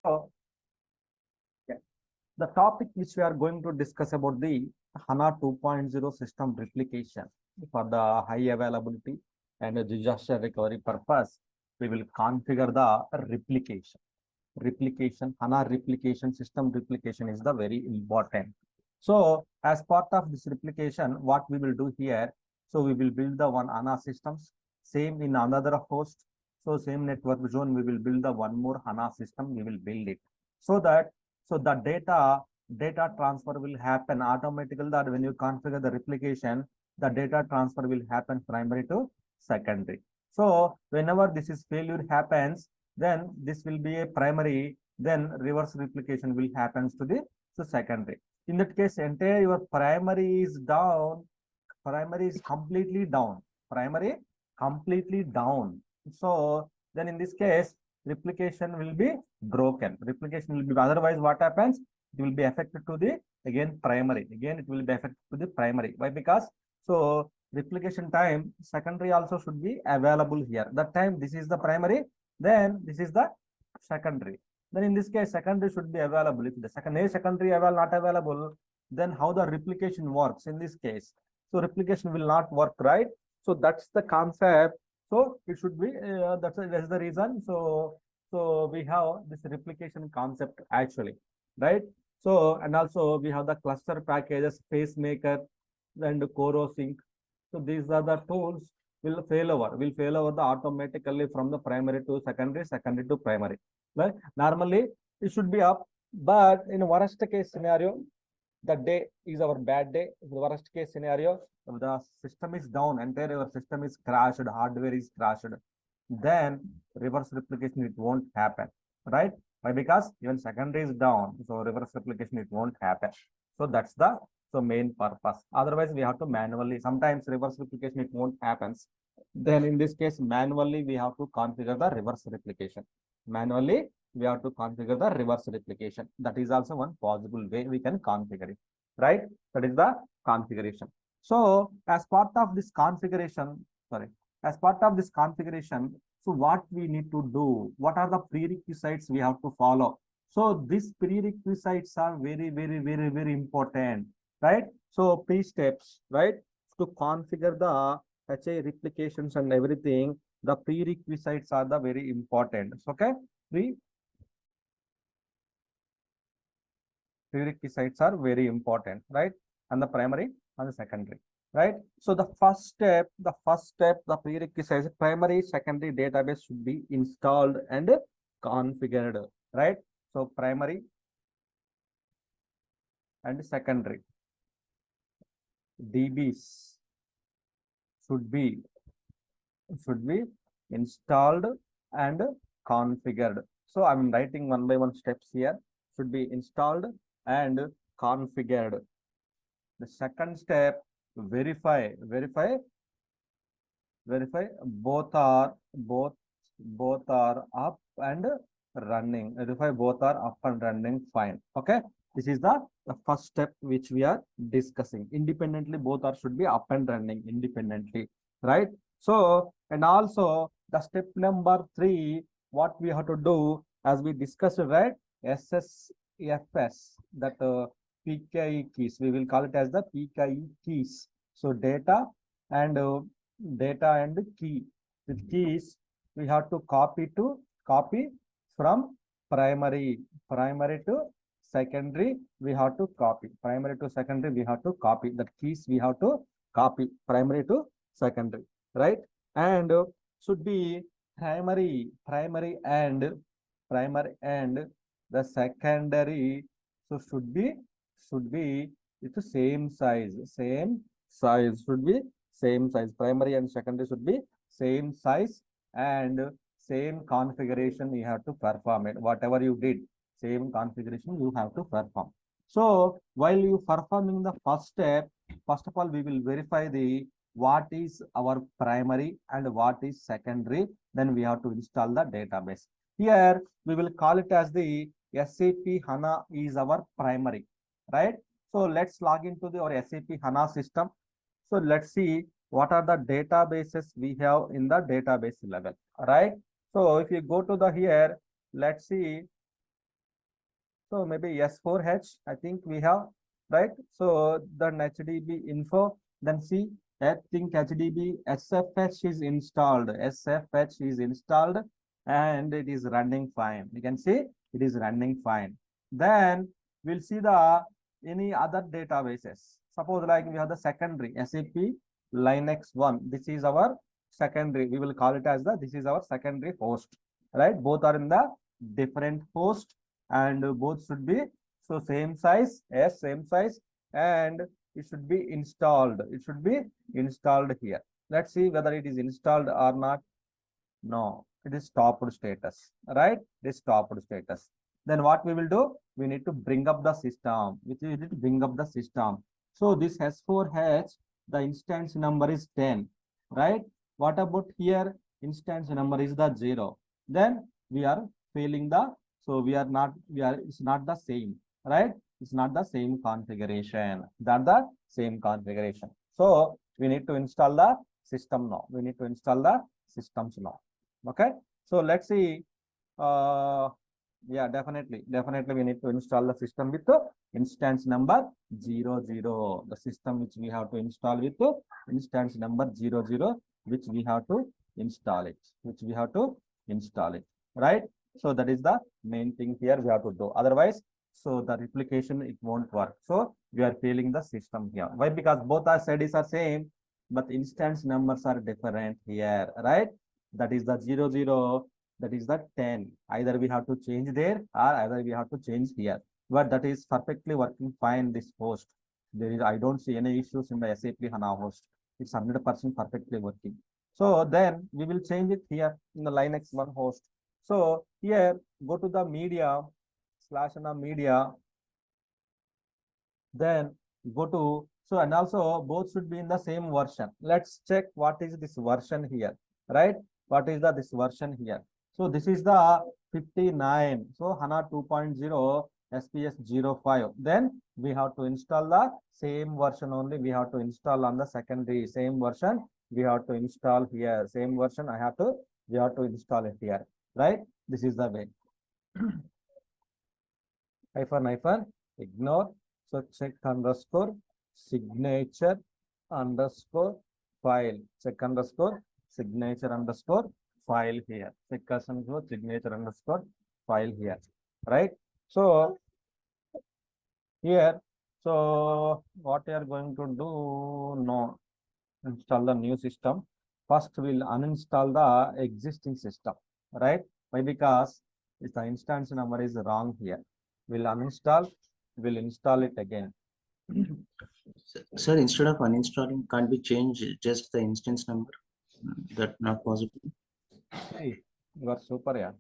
So, yeah, the topic which we are going to discuss about the HANA 2.0 system replication for the high availability and disaster recovery purpose. We will configure the replication. HANA replication, system replication is the very important. So, as part of this replication, what we will do here, so we will build the one HANA systems, same in another host. So, same network zone, we will build the one more HANA system, we will build it. So that, so the data transfer will happen automatically, that when you configure the replication, the data transfer will happen primary to secondary. So, whenever this is failure happens, then this will be a primary, then reverse replication will happens to the secondary. In that case, entire your primary is down, primary is completely down, primary completely down. So then in this case, replication will be broken. Replication will be, otherwise what happens? It will be affected to the again primary. Again, it will be affected to the primary. Why? Because so replication time secondary also should be available here. That time this is the primary, then this is the secondary. Then in this case, secondary should be available. If the secondary not available, then how the replication works in this case? So replication will not work, right? So that's the concept. So it should be that's the reason. So we have this replication concept actually, right? So and also we have the cluster packages, pacemaker, and CoroSync. So these are the tools will fail over the automatically from the primary to secondary, secondary to primary. Right? Normally it should be up, but in worst case scenario, the day is our bad day. The worst case scenario, the system is down, entire your system is crashed, hardware is crashed, then reverse replication it won't happen, right? Why? Because even secondary is down, so reverse replication it won't happen. So that's the main purpose. Otherwise, we have to manually. Sometimes reverse replication it won't happens. Then in this case, manually we have to configure the reverse replication. Manually, we have to configure the reverse replication. That is also one possible way we can configure it, right? That is the configuration. So as part of this configuration, sorry, as part of this configuration, so what we need to do, what are the prerequisites we have to follow? So these prerequisites are very important, right? So pre-steps, right? To configure the HA replications and everything, the prerequisites are the very important. Okay, prerequisites are very important, right? And the primary and the secondary, right? So the first step, the prerequisites, primary, secondary database should be installed and configured, right? So primary and secondary DBs should be installed and configured. So I'm writing one by one steps here. Should be installed and configured. The second step, verify both are up and running. Verify both are up and running fine. Okay, this is the first step which we are discussing. Independently, both are should be up and running independently, right? So and also the step number 3, what we have to do as we discussed, right? SSFS, that PKE keys. We will call it as the PKE keys. So and data and key. With keys, we have to copy from primary to secondary. We have to copy primary to secondary. We have to copy that keys. We have to copy primary to secondary, right? And should be primary and the secondary. So should be it's the same size should be same size. Primary and secondary should be same size and same configuration. You have to perform it. Whatever you did, same configuration you have to perform. So while you performing the first step, first of all, we will verify the what is our primary and what is secondary. Then we have to install the database. Here we will call it as the SAP HANA is our primary, right? So let's log into our SAP HANA system. So let's see what are the databases we have in the database level, right? So if you go to the here, let's see So maybe S4H, I think we have, right? So then HDB info, then see, I think HDB SFH is installed. SFH is installed and it is running fine. You can see it is running fine. Then we'll see the any other databases. Suppose like we have the secondary SAP Linux 1. This is our secondary. We will call it as the this is our secondary host, right? Both are in the different host and both should be so same size, yes, same size, and it should be installed. It should be installed here. Let's see whether it is installed or not. No, it is stopped status, right? It is stopped status. Then what we will do? We need to bring up the system. We need to bring up the system. So this S4H, the instance number is 10, right? What about here? Instance number is the 0. Then we are failing the, so we are not, it's not the same, right? It's not the same configuration. That the same configuration. So we need to install the system now. We need to install the systems now. Okay, so let's see. Yeah, definitely we need to install the system with the instance number 00. The system which we have to install with the instance number 00, which we have to install it, right? So that is the main thing here we have to do. Otherwise, so the replication it won't work. So we are failing the system here. Why? Because both our settings are same, but instance numbers are different here, right? That is the 00, that is the 10. Either we have to change there or either we have to change here. But that is perfectly working fine, this host. There is, I don't see any issues in the SAP HANA host. It's 100% perfectly working. So then we will change it here in the Linux 1 host. So here, go to the media, /HANA media, then go to, so and also both should be in the same version. Let's check what is this version here, right? What is the this version here? So this is the 59. So HANA 2.0 SPS 05. Then we have to install the same version only. We have to install on the secondary same version. We have to install here same version. We have to install it here, right? This is the way. hyphen ignore. So check underscore signature underscore file. Check underscore signature underscore file here. Check underscore signature underscore file here. Right. So here, so what we are going to do now, install the new system. First, we'll uninstall the existing system, right? Why? Because if the instance number is wrong here, we'll uninstall, we'll install it again. Sir, instead of uninstalling, can't we change just the instance number? That not possible. Hey, you are super, yeah.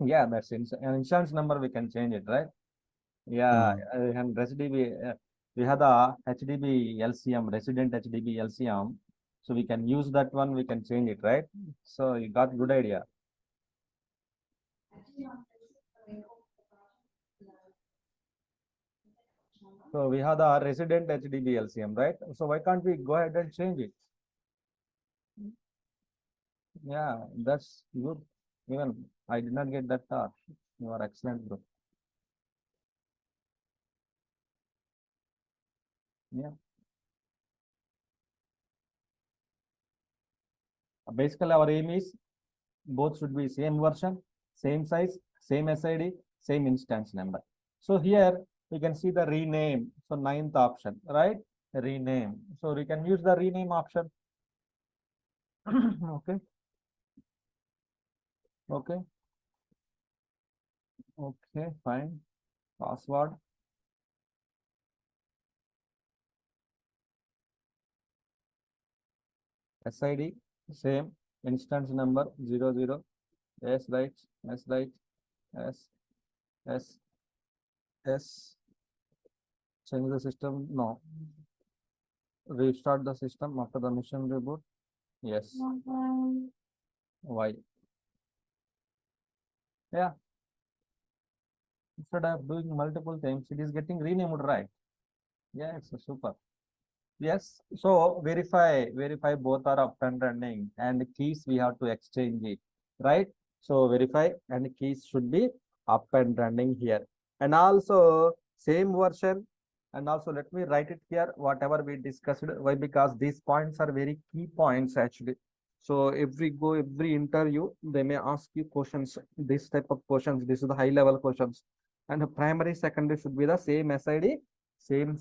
Yeah, that's an instance number, we can change it, right? Yeah, and ResDB, we have the HDB LCM, resident HDB LCM. So we can use that one, we can change it, right? So you got good idea. So we have the resident HDB LCM, right? So why can't we go ahead and change it? Yeah, that's good. Even I did not get that thought. You are excellent, bro. Yeah. Basically, our aim is both should be same version, same size, same SID, same instance number. So here we can see the rename. So ninth option, right? Rename. So we can use the rename option. Okay. Okay. Okay, fine. Password. SID, same. Instance number 00. S right, S right, S, S, S. Change the system. No. Restart the system after the mission reboot. Yes. Y. Yeah. Instead of doing multiple things, it is getting renamed, right? Yeah, it's super. Yes. So verify both are up and running, and keys we have to exchange it, right? So verify and keys should be up and running here. And also same version. And also let me write it here, whatever we discussed. Why? Because these points are very key points actually. So every interview, they may ask you questions, this type of questions. This is the high level questions. And the primary, secondary should be the same SID, same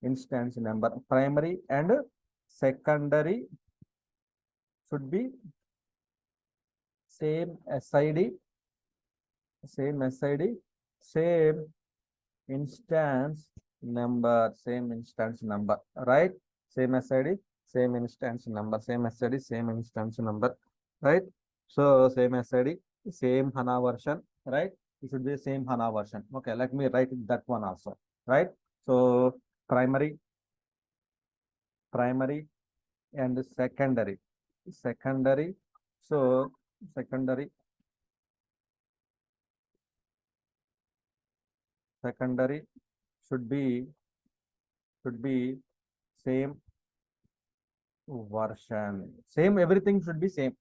instance number. Primary and secondary should be same SID, same instance number, right? Same SID, same instance number, same SID, same instance number, right? So same SID, same HANA version, right? It should be same HANA version. Okay, let me write that one also, right? So primary, and secondary. So secondary should be same version. Same, everything should be same.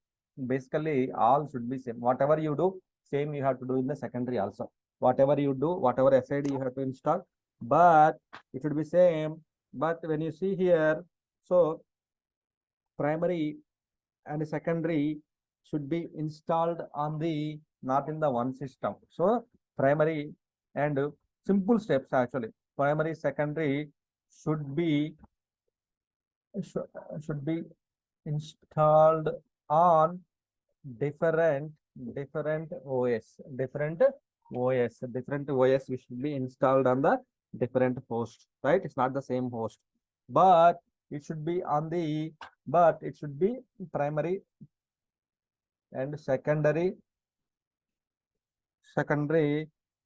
Basically, all should be same. Whatever you do, same you have to do in the secondary also. Whatever you do, whatever SID you have to install, but it should be same. But when you see here, so primary and secondary should be installed on the not in the one system. So primary and simple steps actually. Primary, secondary should be should be installed on different different OS which should be installed on the different host, right? It's not the same host, but it should be on the primary and secondary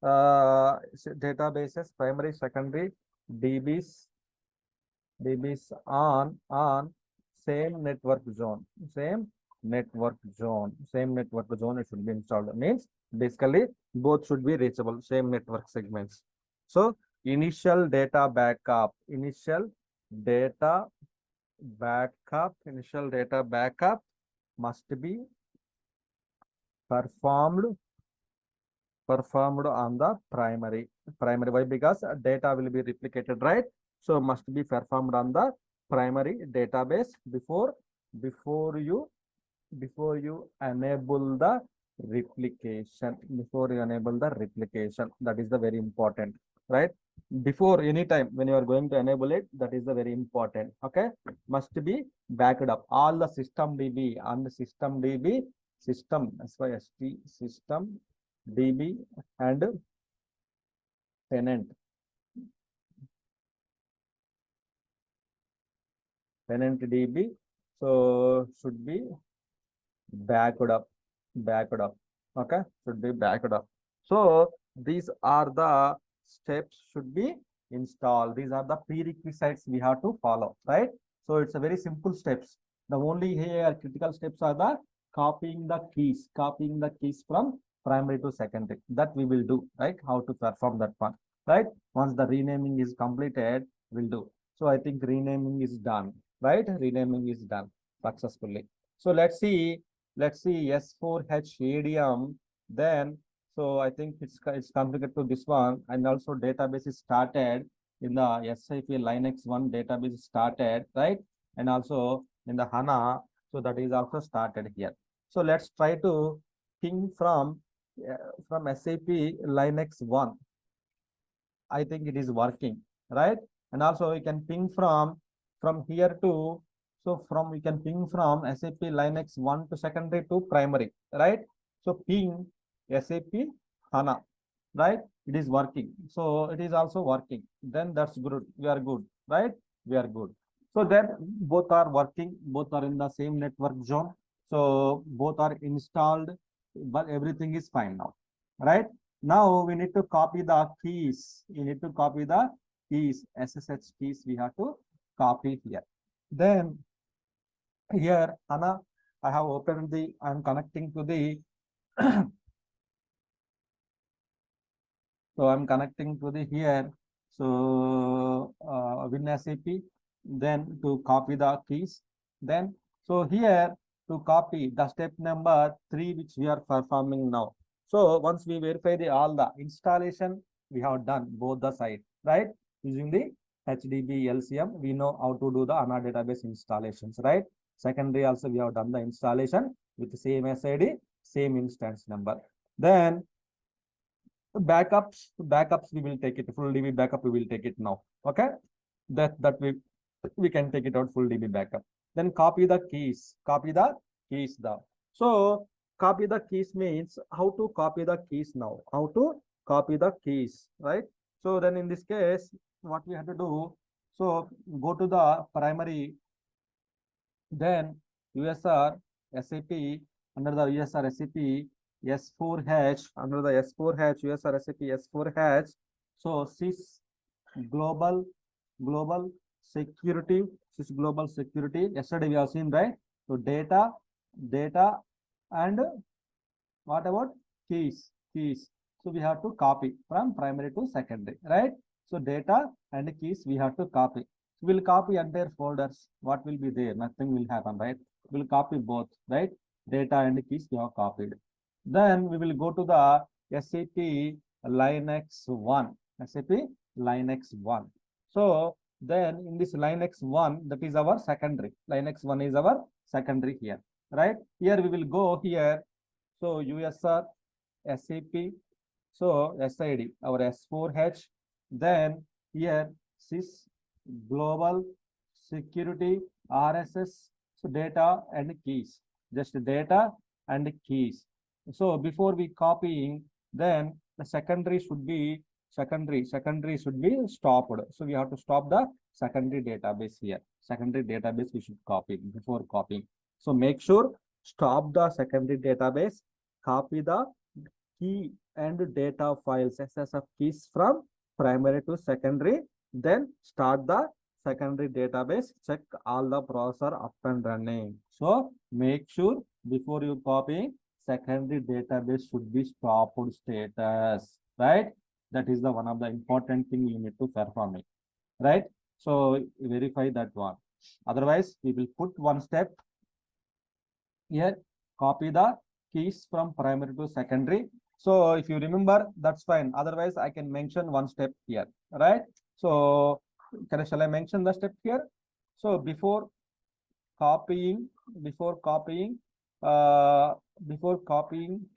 databases, primary, secondary DBs on same network zone, it should be installed. Means basically both should be reachable, same network segments. So initial data backup must be performed on the primary. Why? Because data will be replicated, right? So must be performed on the primary database before you enable the replication. That is the very important, right? Before any time when you are going to enable it, that is the very important. Okay, must be backed up. All the system DB and system DB and tenant DB, so should be backed up. Okay, should be backed up. So these are the steps should be installed. These are the prerequisites we have to follow, right? So it's a very simple steps. The only here critical steps are the copying the keys from primary to secondary. That we will do, right? How to perform that one, right? Once the renaming is completed, we'll do. So I think renaming is done, right? Renaming is done successfully. So let's see S4H ADM. Then so I think it's configured to this one, and also database is started in the SAP Linux 1 database started, right? And also in the HANA, so that is also started here. So let's try to ping from SAP Linux 1. I think it is working, right? And also we can ping from here to, so we can ping from SAP Linux 1 to secondary to primary, right? So ping SAP HANA, right? It is working. So it is also working. Then that's good. We are good, right? We are good. So then both are working, both are in the same network zone. So both are installed, but everything is fine now, right? Now we need to copy the keys. SSH keys we have to copy here. Then here, HANA, I have opened I'm connecting to the, so I'm connecting to the here. So WinSAP, then to copy the keys. Then, so here to copy the step number 3, which we are performing now. So once we verify all the installation, we have done both the sides, right? Using the HDB LCM, we know how to do the HANA database installations, right? Secondary also we have done the installation with the same SID, same instance number. Then backups we will take it, full DB backup we will take it now. Okay, that we can take it out full DB backup. Then copy the keys. So copy the keys means how to copy the keys now. How to copy the keys, right? So then in this case, what we have to do? So go to the primary, then USR SAP, under the USR SAP S4H, under the S4H USR SAP S4H. So sys global security, yesterday we have seen, right? So data and what about keys? So we have to copy from primary to secondary, right? So data and keys we have to copy. We'll copy entire folders. What will be there? Nothing will happen, right? We'll copy both, right? Data and keys we have copied. Then we will go to the SAP Linux 1. So then in this Linux 1, that is our secondary. Linux 1 is our secondary here, right? Here we will go here. So USR SAP, so SID, our S4H. Then here sys global security RSS, so data and keys, just data and keys. So before we copying, then the secondary should be stopped. So we have to stop the secondary database here. Secondary database we should copy before copying. So make sure stop the secondary database, copy the key and data files, SSF keys from primary to secondary, then start the secondary database, check all the processor up and running. So make sure before you copy, secondary database should be stopped status, right? That is the one of the important thing you need to perform it, right? So verify that one. Otherwise, we will put one step here, copy the keys from primary to secondary. So if you remember, that's fine. Otherwise, I can mention one step here, right? So shall I mention the step here? So before copying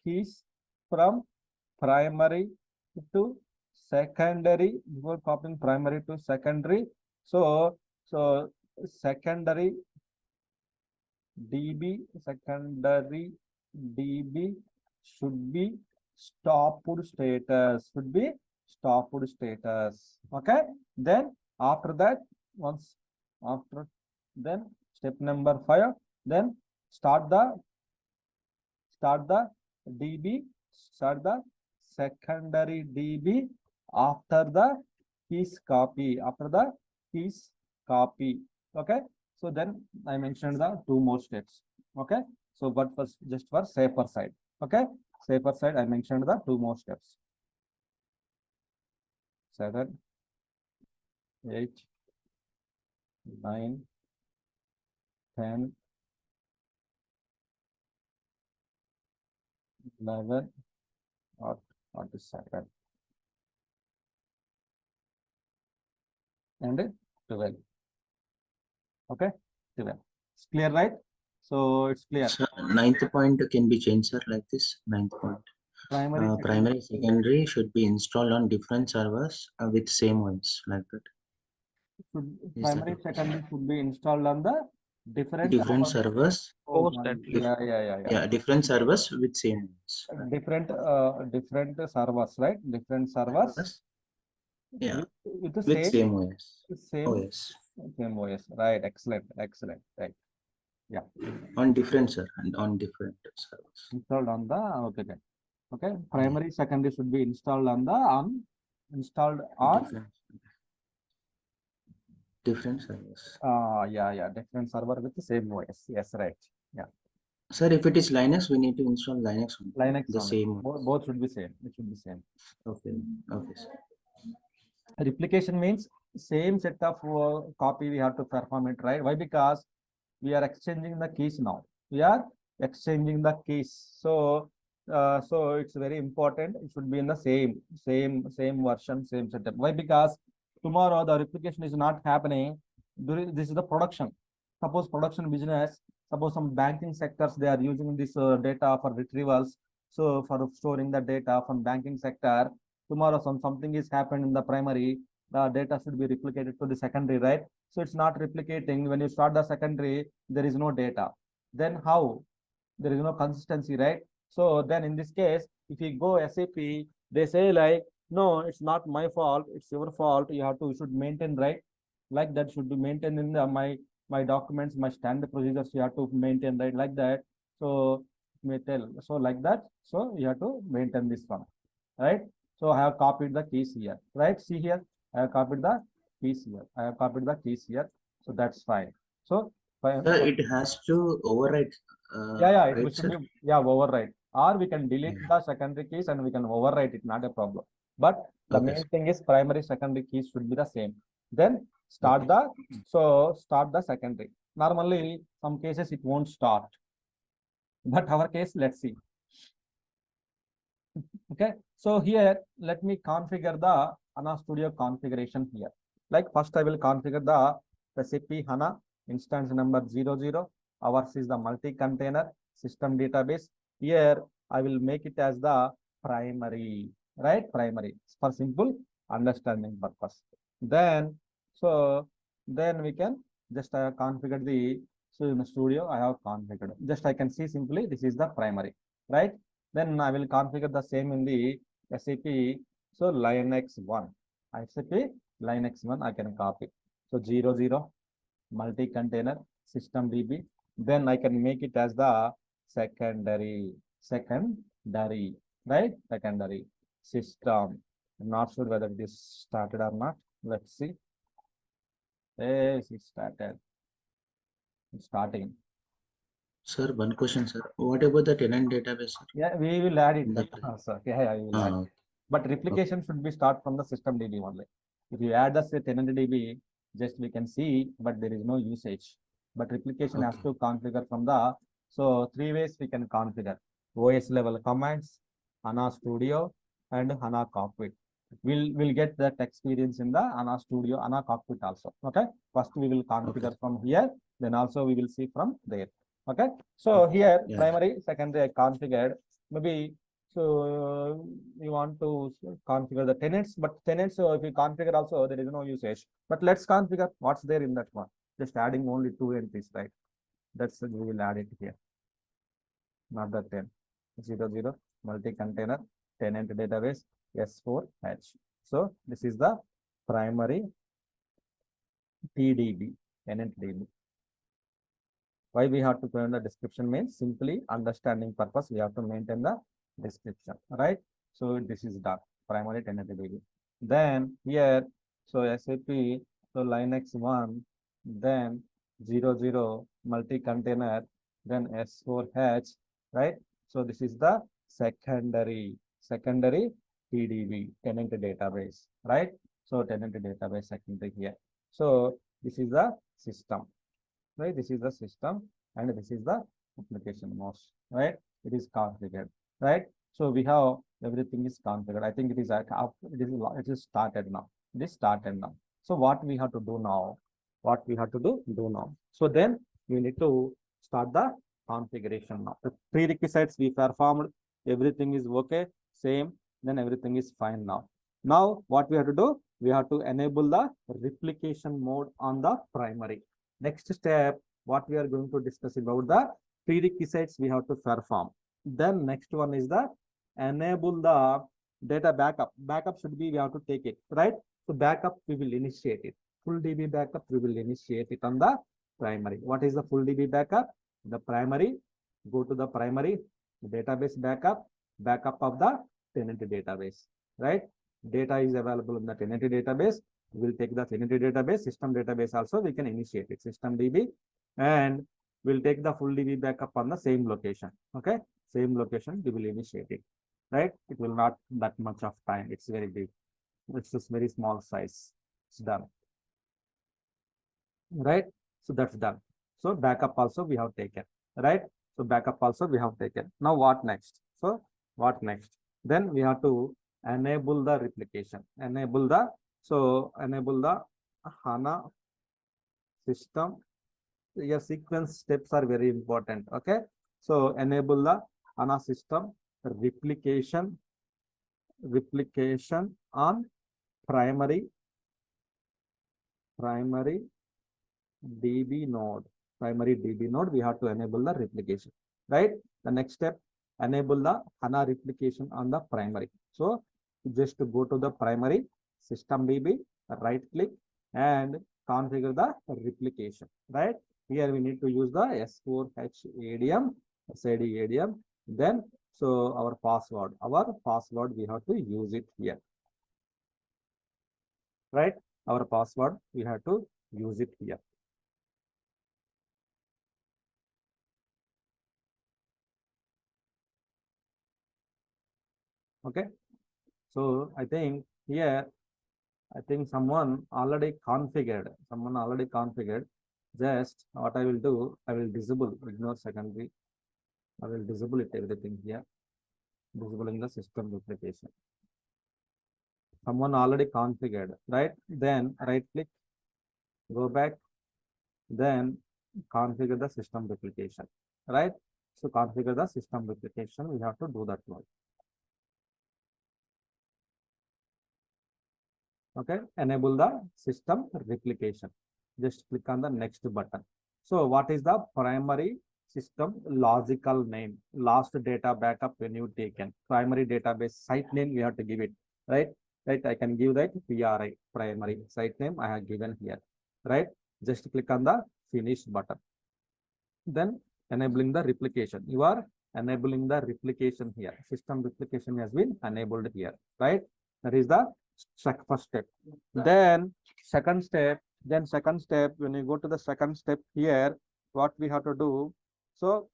keys from primary to secondary, so secondary DB should be stopped status, okay. Then after that, then step number 5, then start the secondary DB after the keys copy, okay. So then I mentioned the 2 more steps, okay. So but first, just for safer side, okay, I mentioned the 2 more steps. 7, 8, 9, 10, 11, or 7, and 12. Okay, 12. It's clear, right? So it's clear. So, 9th point can be changed, sir, like this. 9th point. Primary, secondary should be installed on different servers with same ones, like that. Primary, secondary should be installed on the different servers. Yeah. Different servers with same ones. Different servers, right? Different servers. Yeah. With the with same OS. Same OS. Right. Excellent. Right. Yeah. On different servers and on different servers. Installed on the okay. Primary, secondary should be installed on different servers. Different server with the same OS. Yes, right. Yeah. Sir, if it is Linux, we need to install Linux only. The same. Both should be same. It should be same. Okay. Sir. Replication means same set of copy we have to perform it, right? Why? Because we are exchanging the keys now. We are exchanging the keys. So so it's very important. It should be in the same version, same setup. Why? Because tomorrow the replication is not happening. This is the production. Suppose production business, suppose some banking sectors, they are using this data for retrievals. So for storing the data from banking sector, tomorrow something is happened in the primary, the data should be replicated to the secondary, right? So it's not replicating. When you start the secondary, there is no data. Then how? There is no consistency, right? So then in this case, if you go SAP, they say like, no, it's not my fault, it's your fault. You should maintain, right? Like that should be maintained in the my documents, my standard procedures. You have to maintain, right? Like that. So may tell. So like that. So you have to maintain this one, right? So I have copied the keys here, right? See here, I have copied the keys here. I have copied the keys here. So that's fine. So fine. Sir, So it has to overwrite, yeah, it right, should sir? be, yeah, overwrite. Or we can delete Yeah. the secondary keys and we can overwrite it, not a problem. But the Okay, main sir. thing is primary, secondary keys should be the same. Then Okay. start the secondary. Normally, some cases it won't start. But our case, let's see. Okay, so here let me configure the HANA Studio configuration here. Like first I will configure the SAP HANA instance number 00. Ours is the multi-container system database. Here I will make it as the primary, right? Primary for simple understanding purpose. Then then we can just configure the, so in the studio I have configured. Just I can see simply this is the primary, right? Then I will configure the same in the SAP. So Linux 1. SAP Linux 1 I can copy. So 00 multi-container system DB. Then I can make it as the secondary, right? Secondary system. I'm not sure whether it is started or not. Let's see. Yes, it started. It's starting. Sir, one question, sir. What about the tenant database, sir? Yeah, we will add it. In the Sir. Yeah, we will add. uh, But okay. replication should be start from the system DB only. If you add the tenant DB, just we can see, but there is no usage. But replication has Okay. to configure from the, so three ways we can configure. OS level commands, HANA Studio, and HANA Cockpit. We'll get that experience in the HANA Studio, HANA Cockpit also. Okay. First we will Okay. configure from here, then also we will see from there. Okay. So Okay. here Yeah. primary, secondary I configured. Maybe so you want to configure the tenants, but tenants, so if you configure also, there is no usage. But let's configure what's there in that one. Just adding only two entries, right? That's we will add it here. Not the 10. 00 multi-container tenant database S4H. So this is the primary TDB, tenant DB. Why we have to put in the description means simply understanding purpose. We have to maintain the description, right? So this is done. Primary tenant DB. Then here, so SAP, so Linux 1, then 00 multi-container, then S4H, right? So this is the secondary TDB, tenant database, right? So tenant database secondary here. So this is the system, right? This is the system and this is the application most, right? It is configured, right? So we have everything is configured. I think it is it is started now. It is started now. So what we have to do now? What we have to do now? So then we need to start the configuration now. The prerequisites we performed, everything is okay, same, then everything is fine now. Now what we have to do? We have to enable the replication mode on the primary. Next step, what we are going to discuss about the prerequisites we have to perform. Then next one is the enable the data backup. Backup should be, we have to take it, right? So backup, we will initiate it. Full DB backup, we will initiate it on the primary. What is the full DB backup? The primary, go to the primary database backup of the tenant database, right? Data is available in the tenant database. We'll take the tenant database, system database also, we can initiate it, system DB, and we'll take the full DB backup on the same location. Okay, same location, we will initiate it, right? It will not that much of time. It's very big. It's just very small size. It's done, right? So that's done. So backup also we have taken, right? So backup also we have taken. Now what next? So what next? Then we have to enable the replication. Enable the HANA system. Your sequence steps are very important. Okay. So enable the HANA system replication on primary DB node. Primary DB node, we have to enable the replication, right? The next step, enable the HANA replication on the primary. So just to go to the primary system DB, right click and configure the replication, right? Here we need to use the S4H ADM, SID ADM. Then, so our password we have to use it here, right? Our password, we have to use it here. Okay. So I think here, I think someone already configured. Just what I will do, I will disable, ignore secondary. I will disable it everything here. Disabling the system replication. Someone already configured, right? Then right click, go back, then configure the system replication, right? So configure the system replication. We have to do that one. Okay, enable the system replication. Just click on the next button. So what is the primary system logical name? Last data backup when you taken. Primary database site name we have to give it, right? Right, I can give that PRI, primary site name I have given here, right? Just click on the finish button. Then enabling the replication. You are enabling the replication here. System replication has been enabled here, right? That is the first step. Then second step, when you go to the second step here, what we have to do. So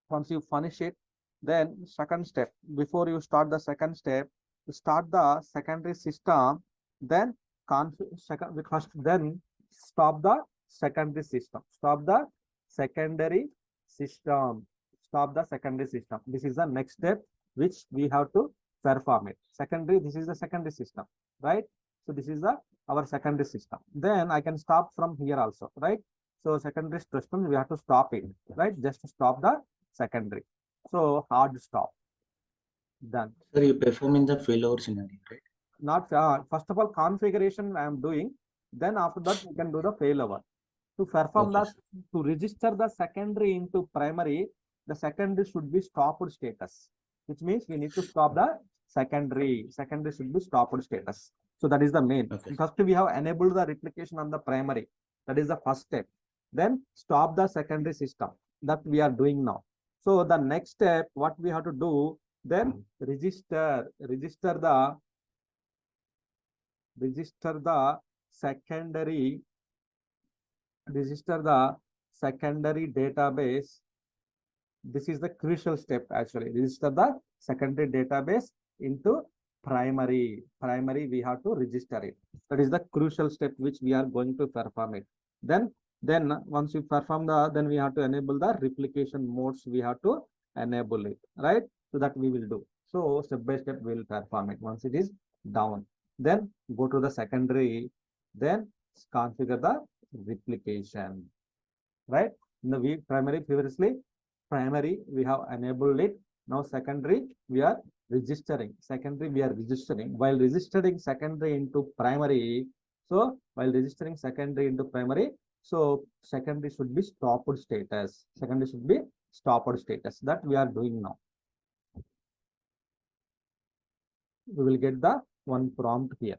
once you finish it, then second step, before you start the second step, to start the secondary system, then then stop the secondary system. Stop the secondary system. This is the next step which we have to perform it. Secondary, this is the secondary system, right? So this is our secondary system. Then I can stop from here also, right? So secondary system, we have to stop it, right? Just stop the secondary. So hard stop. Done. Sir, you perform in the failover scenario, right? Not first of all, configuration I am doing. Then after that, we can do the failover. To perform Okay, to register the secondary into primary, the secondary should be stopped status, which means we need to stop the secondary. Secondary should be stopped status. So that is the main. Okay. First, we have enabled the replication on the primary. That is the first step. Then stop the secondary system that we are doing now. So the next step, what we have to do, then register the secondary database. This is the crucial step actually. Register the secondary database into primary. We have to register it. That is the crucial step which we are going to perform it. Then once you perform then we have to enable the replication modes. We have to enable it, right? So that we will do. So step by step we will perform it. Once it is down, then go to the secondary, then configure the replication, right? In the primary, previously primary we have enabled it. Now secondary we are registering. While registering secondary into primary. So while registering secondary into primary, so secondary should be stopped status. That we are doing now. We will get the one prompt here.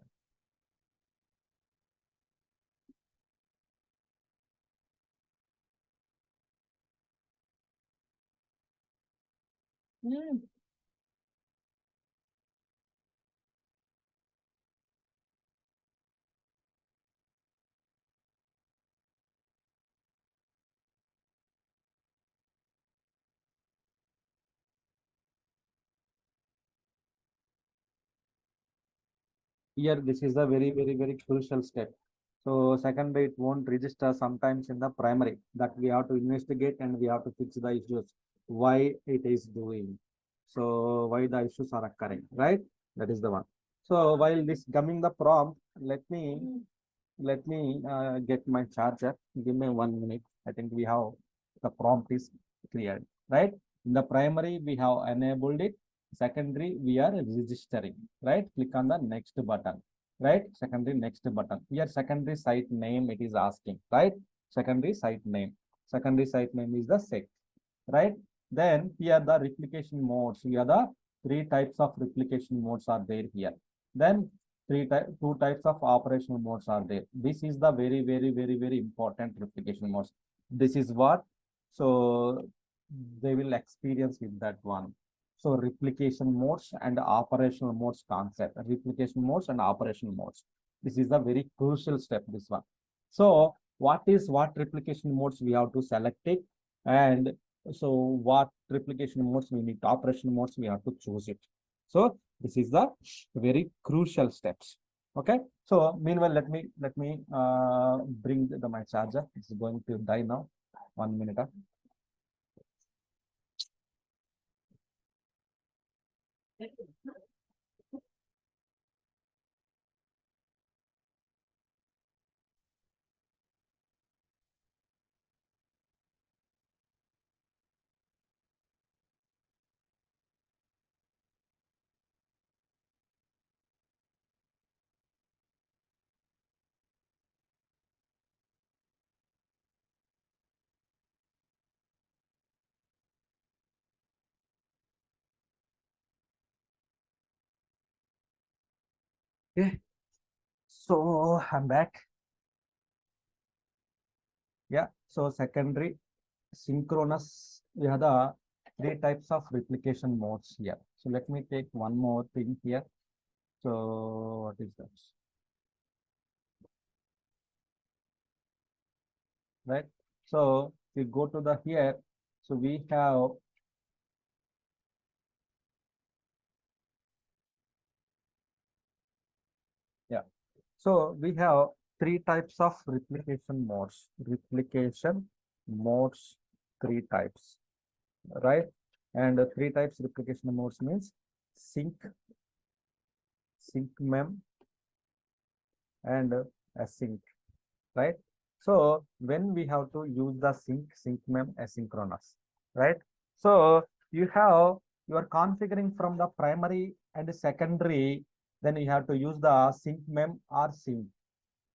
Here, this is a very crucial step. So secondary, it won't register sometimes in the primary, that we have to investigate and we have to fix the issues, why it is doing. So why the issues are occurring, right? That is the one. So while this coming the prompt, let me get my charger. Give me 1 minute. I think we have the prompt is cleared, right? In the primary, we have enabled it. Secondary, we are registering, right? Click on the next button, right? Secondary next button. Here, secondary site name it is asking, right? Secondary site name. Secondary site name is the sec, right? Then here the replication modes. Here the three types of replication modes are there here. Then two types of operational modes are there. This is the very important replication modes. This is what, so they will experience with that one. So replication modes and operational modes concept. Replication modes and operational modes. This is a very crucial step, this one. So what replication modes we have to select it, and so what replication modes we need, operation modes we have to choose it. So this is the very crucial steps. Okay. So meanwhile, let me bring my charger. It's going to die now. 1 minute. Okay. So I'm back. Yeah. So secondary, synchronous, we have the three types of replication modes here. So let me take one more thing here. So what is that? Right. So we go to the here. So we have, yeah. So we have three types of replication modes. Replication modes, three types, right? And three types replication modes means sync, sync mem, and async, right? So when we have to use the sync mem asynchronous, right? So you have, you are configuring from the primary and secondary, then you have to use the sync mem or sync.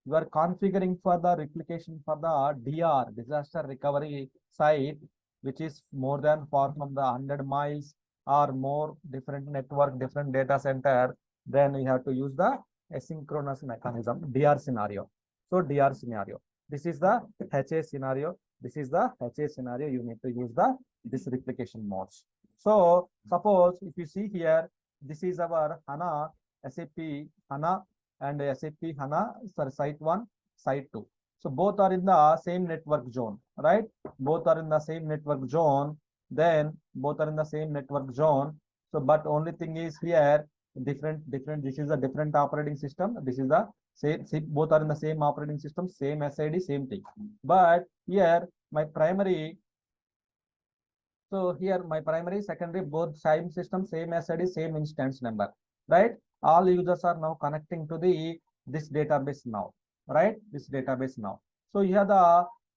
You are configuring for the replication for the DR, disaster recovery site, which is more than far from the 100 miles or more, different network, different data center, then you have to use the asynchronous mechanism, DR scenario. So DR scenario, this is the HA scenario. This is the HA scenario. You need to use the this replication modes. So suppose if you see here, this is our HANA, SAP HANA and SAP HANA, sorry, site 1, site 2. So both are in the same network zone, right? Both are in the same network zone. Then both are in the same network zone. So, but only thing is here, different. This is a different operating system. This is the same. Both are in the same operating system, same SID, same thing. But here, my primary. So here, my primary, secondary, both same system, same SID, same instance number, right? All users are now connecting to the this database now, right? This database now. So here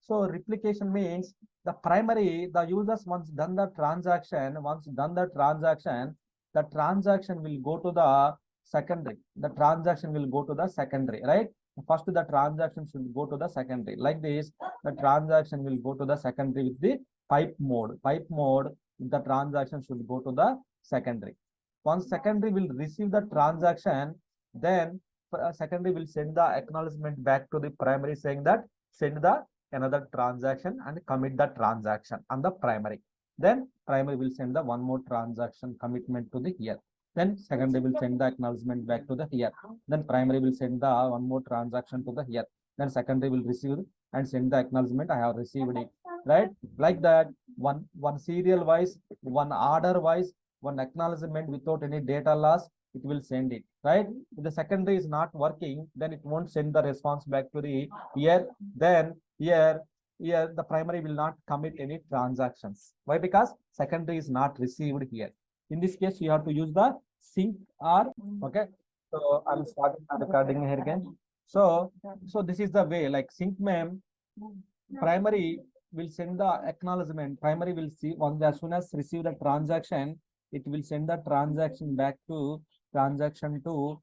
so replication means the primary, the users once done the transaction, the transaction will go to the secondary. The transaction will go to the secondary, right? First, the transaction should go to the secondary. Like this, the transaction will go to the secondary with the pipe mode. Pipe mode, the transaction should go to the secondary. Once secondary will receive the transaction, then secondary will send the acknowledgement back to the primary saying that send the another transaction and commit the transaction on the primary. Then primary will send the one more transaction commitment to the here. Then secondary will send the acknowledgement back to the here. Then primary will send the one more transaction to the here. Then secondary will receive and send the acknowledgement I have received it, right? Like that, one serial wise, one order wise, one acknowledgement without any data loss, it will send it, right? If the secondary is not working, then it won't send the response back to the here. Then here the primary will not commit any transactions. Why? Because secondary is not received here. In this case, you have to use the sync or okay. So I'm starting the recording here again. So this is the way, like sync mem primary will send the acknowledgement. Primary will see once as soon as receive the transaction, it will send the transaction back to transaction to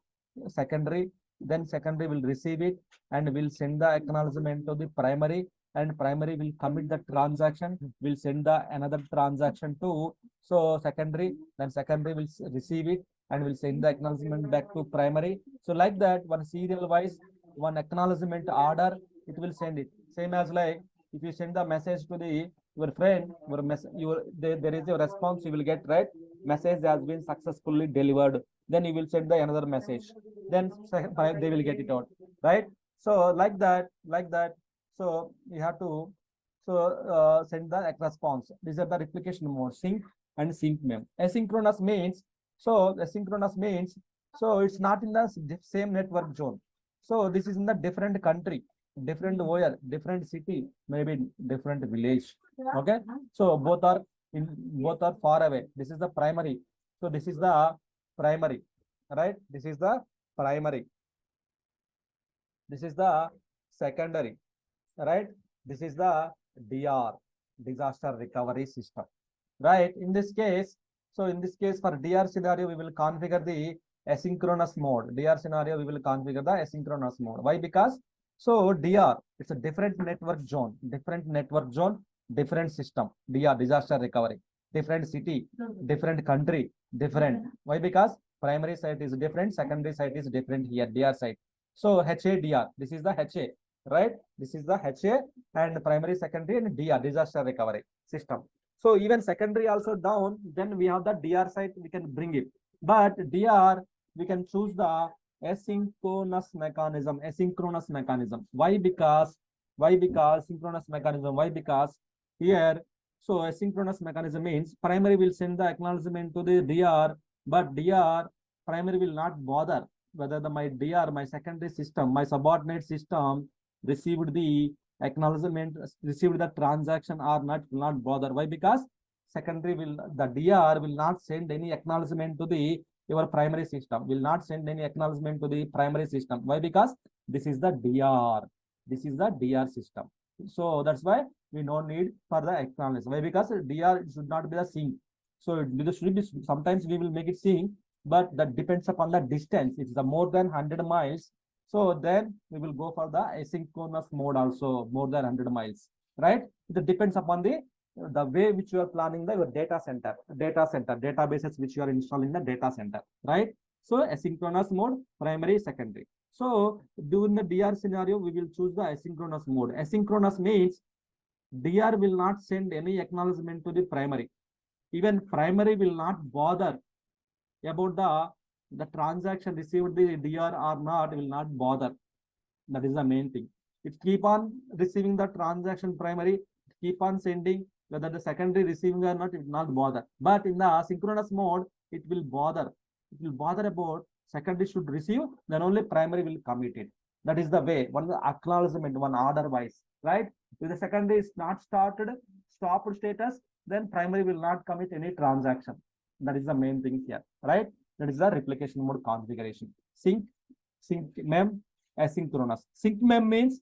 secondary. Then secondary will receive it and will send the acknowledgement to the primary, and primary will commit the transaction, will send the another transaction to so secondary. Then secondary will receive it and will send the acknowledgement back to primary. So like that, one serial wise, one acknowledgement order, it will send it. Same as like if you send the message to the your friend, there is a response you will get, right? Message has been successfully delivered. Then you will send the another message. Then they will get it out, right? So like that. So you have to send the response. These are the replication mode, sync and sync mem. Asynchronous means so it's not in the same network zone. So this is in the different country, different OL, different city, maybe different village. Okay. So both are far away. This is the primary. So this is the primary, right? This is the primary. This is the secondary, right? This is the DR, disaster recovery system, right? In this case, for DR scenario, we will configure the asynchronous mode. DR scenario, we will configure the asynchronous mode. Why? Because so DR, it's a different network zone, different system. DR, disaster recovery, different city, different country, different. Why? Because primary site is different, secondary site is different here, DR site. So HADR, this is the HA, right? This is the HA and primary, secondary, and DR, disaster recovery system. So even secondary also down, then we have the DR site, we can bring it. But DR, we can choose the asynchronous mechanism. Why? Because synchronous mechanism. Why? Because here, so asynchronous mechanism means primary will send the acknowledgement to the DR, but DR primary will not bother whether my DR, my secondary system, my subordinate system received the acknowledgement, received the transaction or not bother. Why? Because secondary the DR will not send any acknowledgement to the your primary system, will not send any acknowledgement to the primary system. Why? Because this is the DR. This is the DR system. So that's why we no need for the acknowledgement. Why? Because DR should not be the sync. So it should be, sometimes we will make it sync, but that depends upon the distance. It's the more than 100 miles. So then we will go for the asynchronous mode also, more than 100 miles, right? It depends upon the way which you are planning your data center, databases which you are installing the data center, right? So asynchronous mode, primary, secondary. So during the DR scenario, we will choose the asynchronous mode. Asynchronous means DR will not send any acknowledgement to the primary. Even primary will not bother about the transaction received the DR or not, will not bother. That is the main thing. It keep on receiving the transaction primary, keep on sending, whether the secondary receiving or not, it will not bother. But in the synchronous mode, it will bother. It will bother about secondary should receive, then only primary will commit it. That is the way, one acknowledgement, one order wise, right? If the secondary is not stopped status, then primary will not commit any transaction. That is the main thing here, right? That is the replication mode configuration. Sync mem, asynchronous. Sync mem means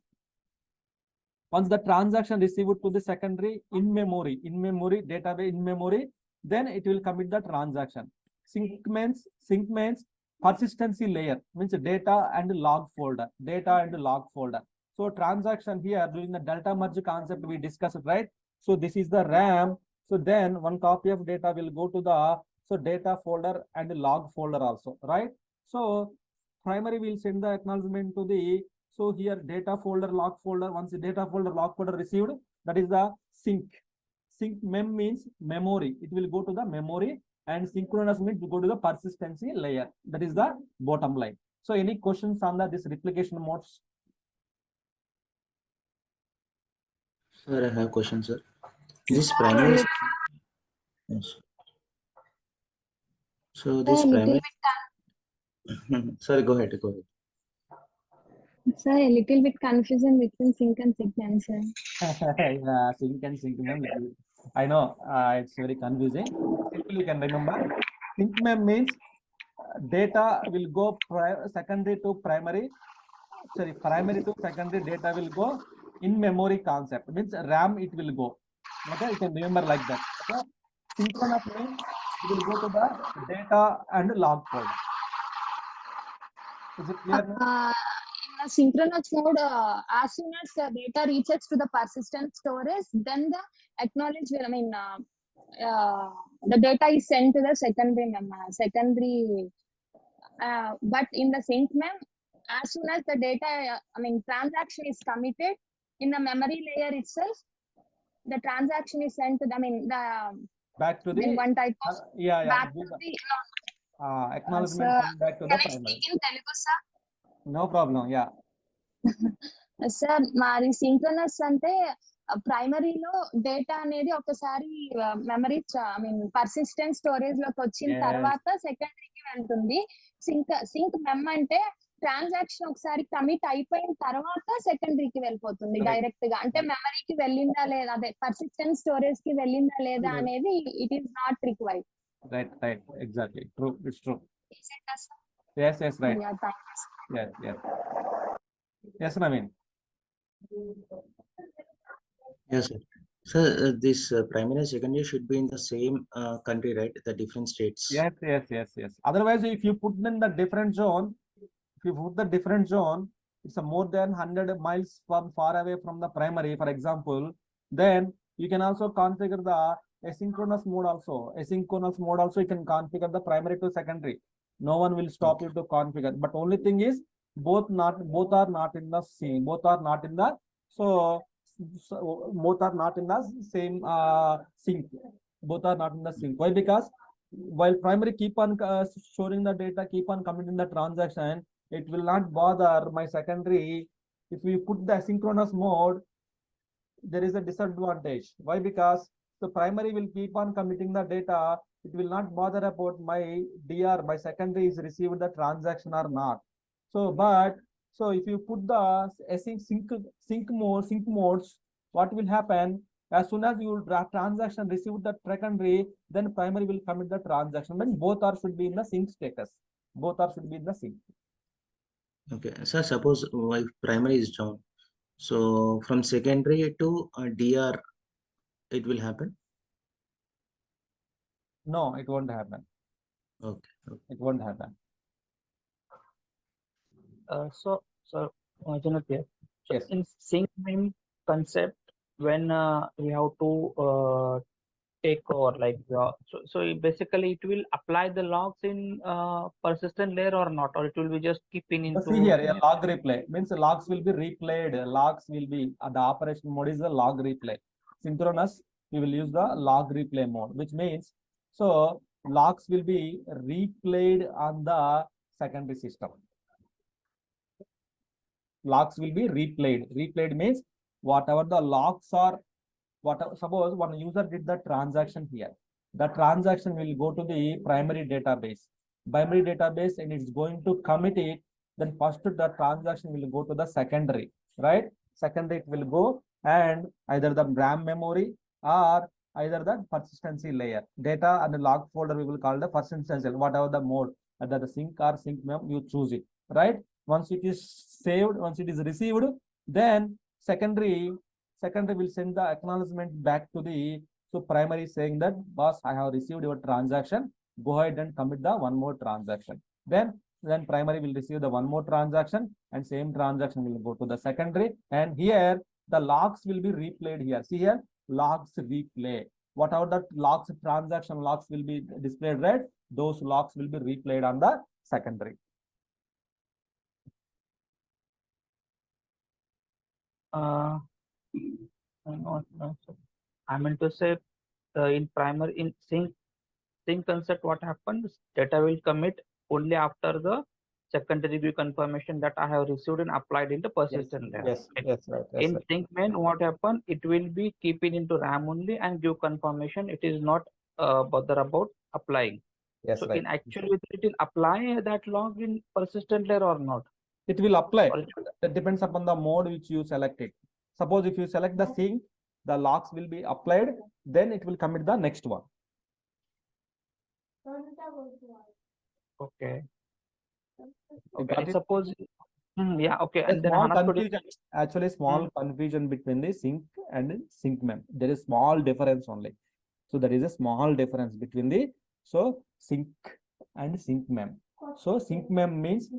once the transaction received to the secondary in memory, database in memory, then it will commit the transaction. Sync means persistency layer, means data and log folder. So transaction here during the delta merge concept we discussed, right? So this is the RAM. So then one copy of data will go to the data folder and the log folder also, right? So primary will send the acknowledgement to the here data folder, log folder. Once the data folder, log folder received, that is the sync. Sync mem means memory. It will go to the memory, and synchronous means to go to the persistency layer. That is the bottom line. So any questions on this replication modes? Sir, I have question, sir. This primary. Yes. So A this little primary. bit, Sorry, go ahead. Go ahead. sir, a little bit confusion between sync and segment, sir. Yeah, sync and sync mem. I know it's very confusing. Simply you can remember. Sync mem means data will go secondary to primary. Sorry, primary to secondary data will go in memory concept. Means RAM it will go. Okay, you can remember like that. Okay, synchronous means it will go to the data and log folder. Is it clear now? In a synchronous mode, as soon as the data reaches to the persistent storage, then the acknowledge will, the data is sent to the secondary. But in the sync mem, as soon as the data, transaction is committed in the memory layer itself, the transaction is sent to Back to the one type of back to the acknowledgement sir, coming back to can the I primary. speak in Telugu, sir? No problem. Yeah. Sir మరి synchronous అంటే ప్రైమరీలో data అనేది ఒకసారి memory persistent storage లోకి వచ్చిన Yes. తర్వాత సెకండరీకి వెళ్తుంది. Sync మెమ్ అంటే transaction ఒకసారి కమిట్ అయిపోయిన తర్వాత సెకండరీకి వెళ్ళిపోతుంది Correct. డైరెక్ట్ గా. అంటే మెమరీకి వెళ్ళిందా లేదా, అదే పర్సిస్టెంట్ స్టోరేజ్ కి వెళ్ళిందా లేదా Yes. అనేది it is not required. Right. Exactly. True. It's true. Is it, sir? Yes. Right. Yeah, thank you, sir. Yes. Yes, Naveen. Yes, sir. So this primary and secondary should be in the same country, right? The different states. Yes. Otherwise, if you put in the different zone, it's a more than 100 miles from far away from the primary, for example, then you can also configure the asynchronous mode also. Asynchronous mode also you can configure the primary to secondary. No one will stop you to configure. But only thing is both are not in the same. Both are not in the same sync. Both are not in the sync. Why? Because while primary keep on storing the data, keep on committing the transaction, it will not bother my secondary. If we put the asynchronous mode, there is a disadvantage. Why? Because the primary will keep on committing the data. It will not bother about my DR, my secondary is received the transaction or not. So if you put the sync modes, what will happen? As soon as you transaction receive the secondary, then primary will commit the transaction. Then both should be in the sync status. Should be in the sync. Okay. So suppose if primary is down, so from secondary to DR, it will happen? No, it won't happen. Okay. It won't happen. So Janak here. So Yes. in sync meme concept, when we have to take over, like so basically it will apply the logs in persistent layer or not, or it will be just keeping into. See here, a log replay means logs will be replayed. Logs will be the operation mode is the log replay. Synchronous, we will use the log replay mode, which means so logs will be replayed on the secondary system. Logs will be replayed. Replayed means whatever the logs are, whatever, suppose one user did the transaction here. The transaction will go to the primary database. And it's going to commit it. Then first the transaction will go to the secondary, right? Secondary it will go and either the RAM memory or either the persistency layer. Data and the log folder we will call the persistency, whatever the mode, either the sync or sync mem, you choose it, right? Once it is saved, once it is received, then secondary will send the acknowledgement back to the primary saying that boss, I have received your transaction. Go ahead and commit the one more transaction. Then primary will receive the one more transaction and same transaction will go to the secondary. And here the logs will be replayed here. See here, logs replay. Whatever the logs, transaction logs will be displayed red, those logs will be replayed on the secondary. I meant to say in primary, in sync concept, what happens? Data will commit only after the secondary view confirmation that I have received and applied in the persistent layer. Yes, right. In sync main, what happen? It will be keeping into RAM only and give confirmation. It is not bother about applying. Yes, So right. in actual it will apply that log in persistent layer or not? It will apply. Or That depends upon the mode which you select it. Suppose if you select the sync, the locks will be applied, then it will commit the next one. okay. You Okay. got And it? suppose yeah, okay. A And then small HANA Studio. confusion, actually small confusion between the sync and sync mem. There is small difference only. So there is a small difference between the sync and sync mem. So sync mem means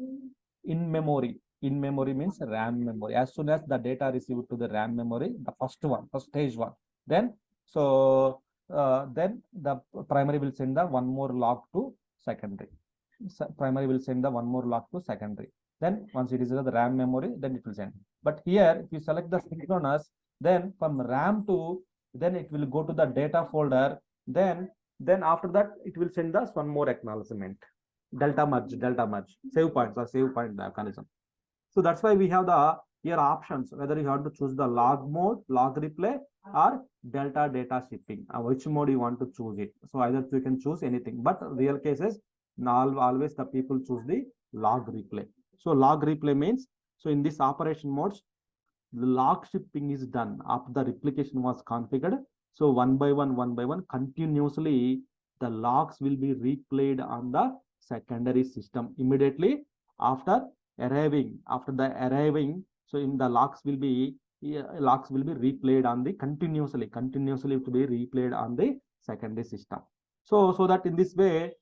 in memory. In memory means RAM memory. As soon as the data received to the RAM memory, the first stage one, then then the primary will send the one more log to secondary. Primary will send the one more log to secondary. Then once it is the RAM memory, then it will send. But here, if you select the synchronous, then from RAM to, then it will go to the data folder. Then after that, it will send us one more acknowledgement. Delta merge, save points or save point mechanism. So that's why we have the here options, whether you have to choose the log mode, log replay, or delta data shipping, which mode you want to choose it. So either you can choose anything, but real cases, now always the people choose the log replay. So log replay means, so in this operation modes, the log shipping is done after the replication was configured. So one by one, continuously, the logs will be replayed on the secondary system immediately after arriving. After the arriving, so in the logs will be replayed on the continuously to be replayed on the secondary system. So that in this way,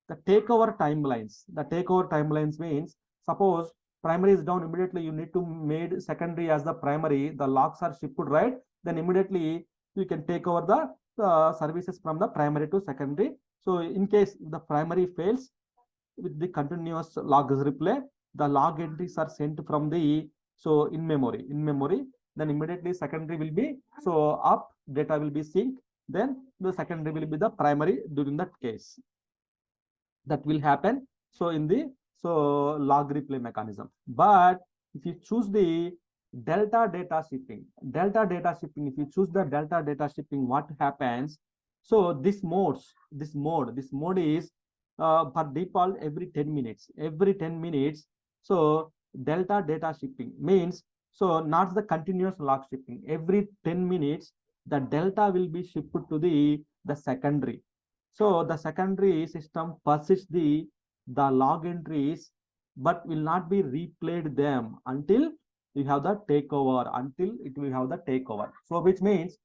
the takeover timelines means, suppose primary is down, immediately you need to made secondary as the primary, the logs are shipped, right? Then immediately you can take over the services from the primary to secondary. So in case the primary fails, with the continuous logs replay, the log entries are sent from the in memory, then immediately secondary will be up, data will be synced, then the secondary will be the primary during that case. That will happen in the log replay mechanism. But if you choose the delta data shipping, if you choose the delta data shipping, what happens? So this mode is per default every 10 minutes. So delta data shipping means, not the continuous log shipping. Every 10 minutes the delta will be shipped to the secondary. So the secondary system persists the log entries, but will not be replayed them until you have the takeover, So which means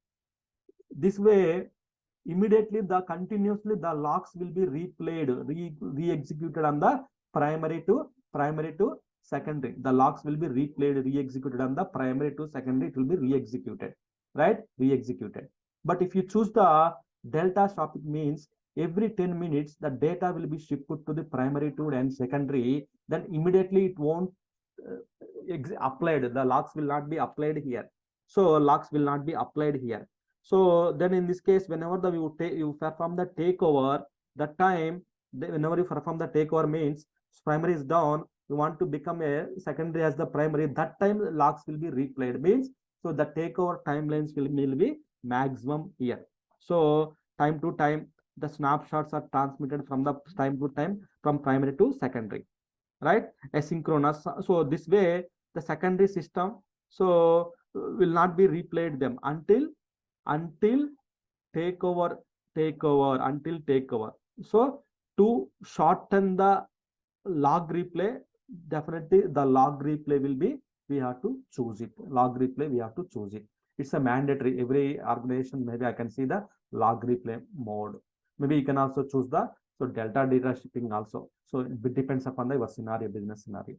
this way, immediately continuously the logs will be replayed, re-executed on the primary to secondary. The logs will be replayed, re-executed on the primary to secondary. It will be re-executed, right? Re-executed. But if you choose the delta shopping, means every 10 minutes the data will be shipped to the primary to and secondary. Then immediately it won't applied. The logs will not be applied here. So logs will not be applied here. So then in this case, whenever you perform the takeover, that time, whenever you perform the takeover means primary is down, you want to become a secondary as the primary, that time logs will be replayed, means so the takeover timelines will be maximum here. So time to time, the snapshots are transmitted from the time to time from primary to secondary, right? Asynchronous. So this way, the secondary system will not be replayed them until takeover until takeover. So to shorten the log replay, definitely the log replay will be, we have to choose it. Log replay, we have to choose it. It's a mandatory. Every organization, maybe I can see the log replay mode. Maybe you can also choose the delta data shipping also. So it depends upon your scenario, business scenario.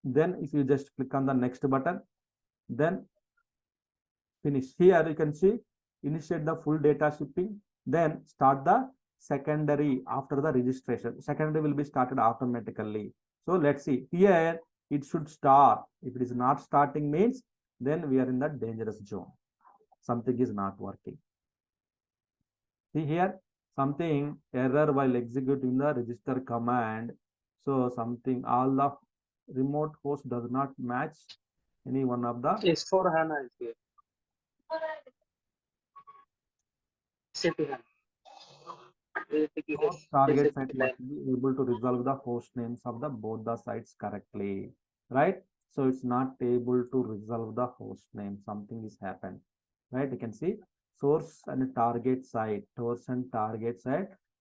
Then if you just click on the next button, then finish. Here you can see initiate the full data shipping, then start the secondary after the registration. Secondary will be started automatically. So let's see, here it should start. If it is not starting, means then we are in the dangerous zone. Something is not working. See here, something error while executing the register command. So something, all the remote host does not match any one of the S4 HANA is here. SAP HANA. Source target site must be able to resolve the host names of the both the sites correctly, right? So it's not able to resolve the host name. Something is happened, right? You can see source and target site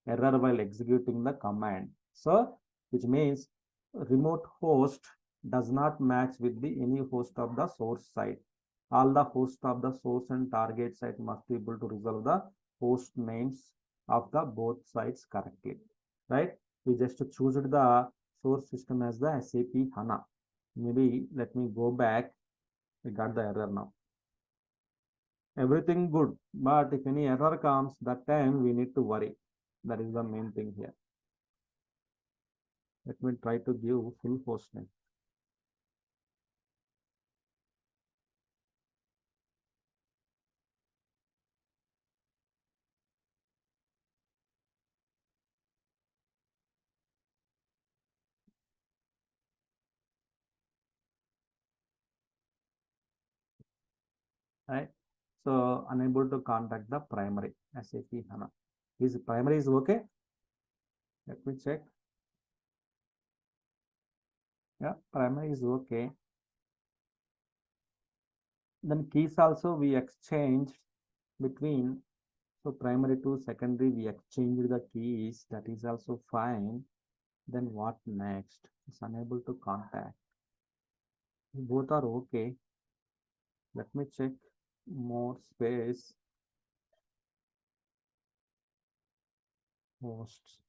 error while executing the command. So which means remote host does not match with the any host of the source site. All the hosts of the source and target site must be able to resolve the host names of the both sides correctly, right? We just choose the source system as the SAP HANA. Maybe let me go back. We got the error now. Everything good, but if any error comes, that time we need to worry. That is the main thing here. Let me try to give full host name. Right? So unable to contact the primary SAP HANA. His primary is okay. Let me check. Yeah, primary is okay. Then keys also we exchanged between, so primary to secondary we exchanged the keys, that is also fine. Then what next? It's unable to contact. Both are okay. Let me check more space. Hosts.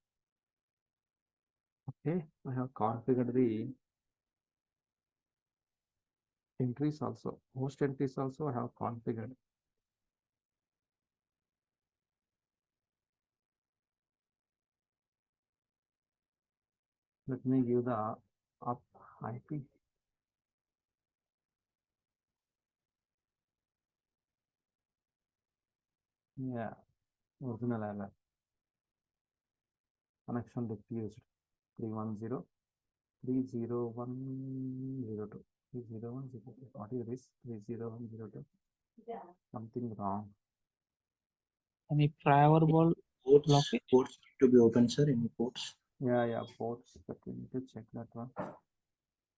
Okay, I have configured the entries also. Host entries also I have configured. Let me give the up IP. Yeah, original error. Connection refused. 310 30102. 30102. What is this? 30102. Something wrong. Any firewall Ports blockage? need to be open, sir. Any ports? Yeah, ports, but we need to check that one.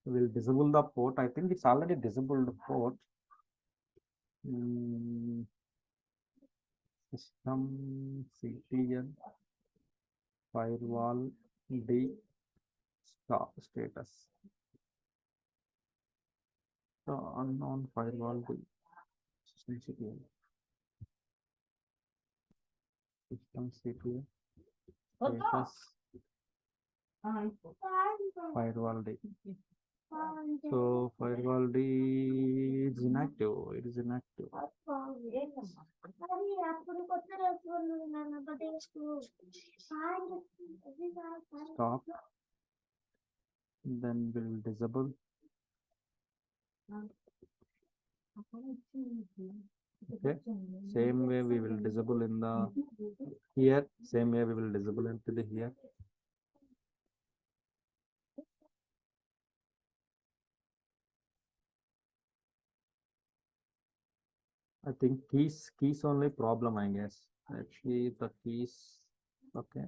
We'll disable the port. I think it's already disabled port. System CTN firewall D stop status. So unknown firewall D. System CTN. System CTN status firewall D. So firewall D is inactive. It is inactive. Stop. Then we'll disable. Okay. Same way we will disable in the here. Same way we will disable into the here. I think keys only problem, I guess. Actually the keys. Okay.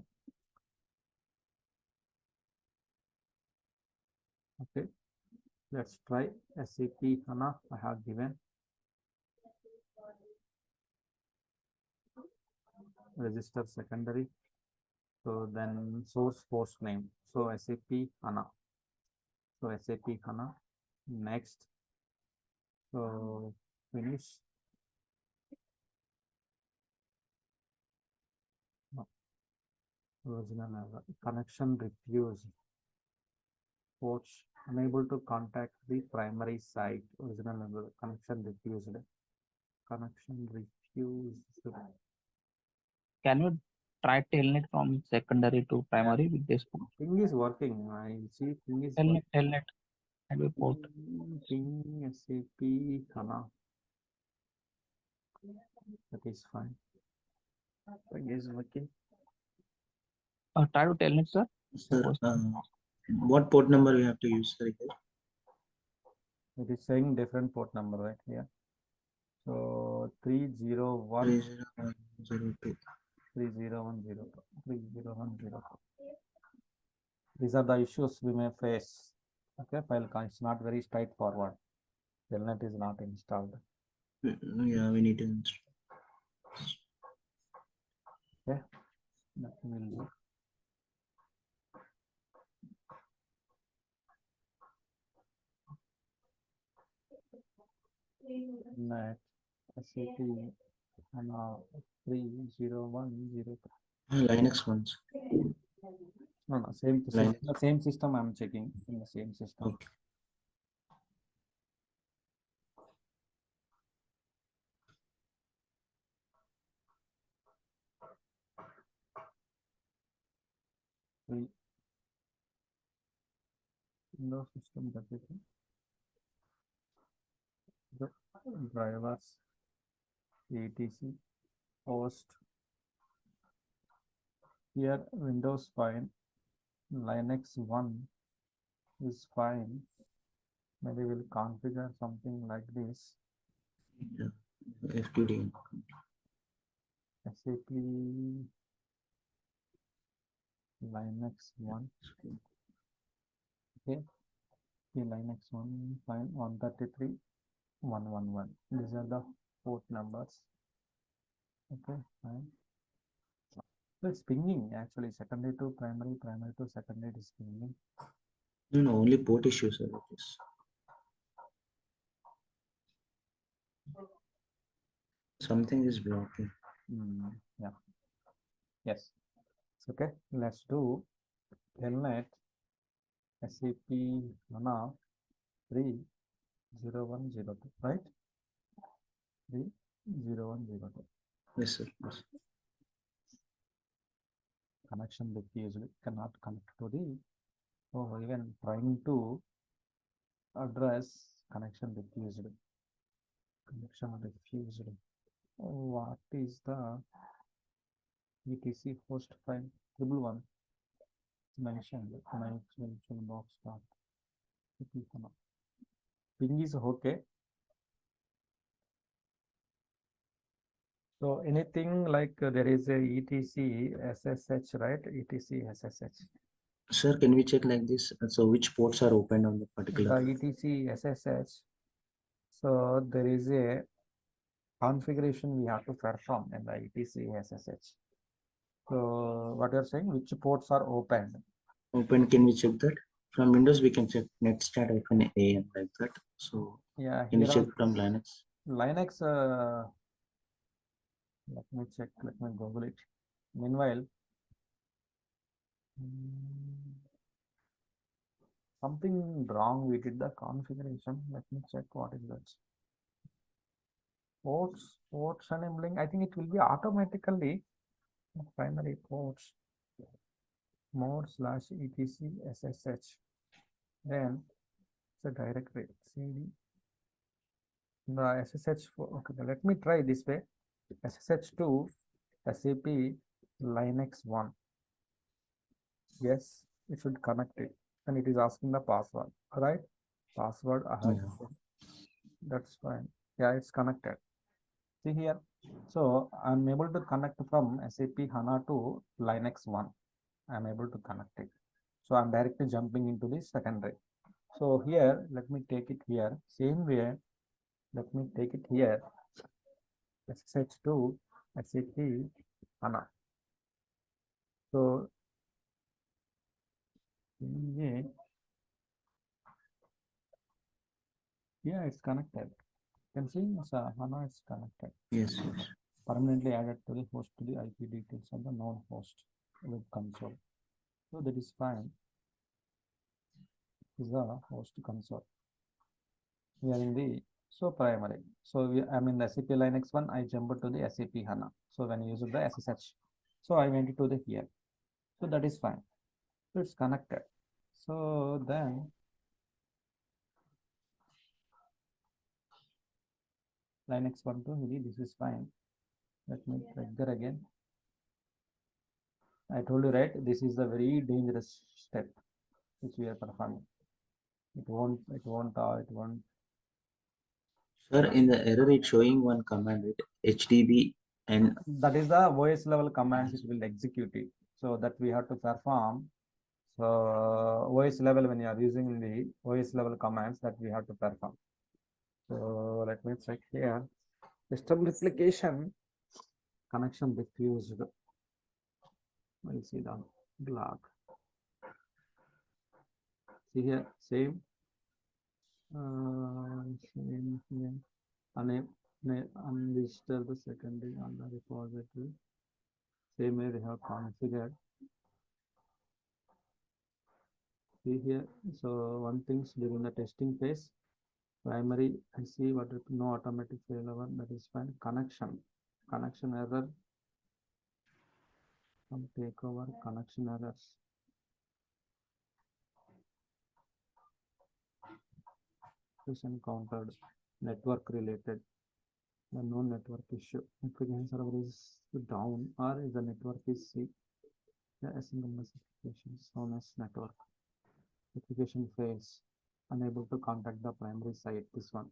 Okay. Let's try SAP HANA. I have given register secondary. So then source host name. So SAP HANA. So SAP HANA. Next. So finish. No. Original error. Connection refused. Ports unable to contact the primary site. Original error. Connection refused. Connection refused. Can you try telnet from secondary to primary with this port? Thing is working. I see thing is Telnet and we port. Ping SAP HANA. That is fine. Thing is working. Try to telnet, sir. Sir, what port number we have to use, sir? It is saying different port number right here. So 301. 30102. 3010, 3010. These are the issues we may face. Okay, file it's not very straightforward. Telnet is not installed. Yeah, we need to install. Okay, that will do. Net SAP HANA 3010. Linux ones. No, same Linux. the same system I'm checking in the same system. Okay. Windows system everything. The drivers, etc, host. Here Windows fine, Linux 1 is fine. Maybe we'll configure something like this. Yeah. FTD. SAP Linux 1. Okay. Linux 1 fine, 133, 111. These are the port numbers. Okay, fine. So it's pinging actually, secondary to primary, primary to secondary is pinging. No, only port issues are like this. Something is blocking. Yeah. Yes. Okay. Let's do telnet SAP HANA 30102, right? 30102. Yes, sir. Yes. Connection diffused, cannot connect to the. So even trying to address connection diffused. Connection diffused. What is the etc host file? 111 mentioned. Mention box start. Ping is okay. So anything like there is a etc SSH, right? etc SSH. Sir, can we check like this? So which ports are open on the particular? The etc SSH. So there is a configuration we have to perform in the etc SSH. So what you're saying, which ports are opened? Open, can we check that? From Windows, we can check netstat-am like that. So Yeah, can you here check are from Linux? Linux. Let me check. Let me Google it. Meanwhile, something wrong. We did the configuration. Let me check what is that. Ports enabling. I think it will be automatically primary ports /etc SSH. Then it's a directory cd. The SSH. Okay, let me try this way. SSH2 SAP Linux 1. Yes, it should connect it, and it is asking the password. All right, password I have. Yeah. That's fine. Yeah, it's connected. See here. So I'm able to connect from SAP HANA to Linux 1. I'm able to connect it. So I'm directly jumping into the secondary. So here, let me take it here. Same way, let me take it here. SSH2 SAP HANA. So yeah, it's connected. You can see HANA is connected. Yes, yes. Permanently added to the host to the IP details of the known host web console. So that is fine. This is the host console. We are in the primary. So I'm in the SAP Linux 1. I jump to the SAP HANA. So when you use the SSH, so I went to the here. So that is fine. So it's connected. So then Linux 1 to really this is fine. Let me trigger again. I told you, right? This is a very dangerous step which we are performing. It won't. Sir, in the error, it's showing one command, right? HDB And that is the OS level commands it will execute it. So that we have to perform. So OS level, when you are using the OS level commands, that we have to perform. So let me check here. System replication, connection diffused. We'll see the log. See here, same. Same here. Unregister the secondary on the repository. Same way we have configured. See here. So one thing's during the testing phase, primary, I see what no automatic failover, that is fine. Connection error. Some takeover, connection errors. Is encountered, network related. The no network issue. Application server is down or is the network is C. The asynchronous applications known as network. Application fails. Unable to contact the primary site. This one.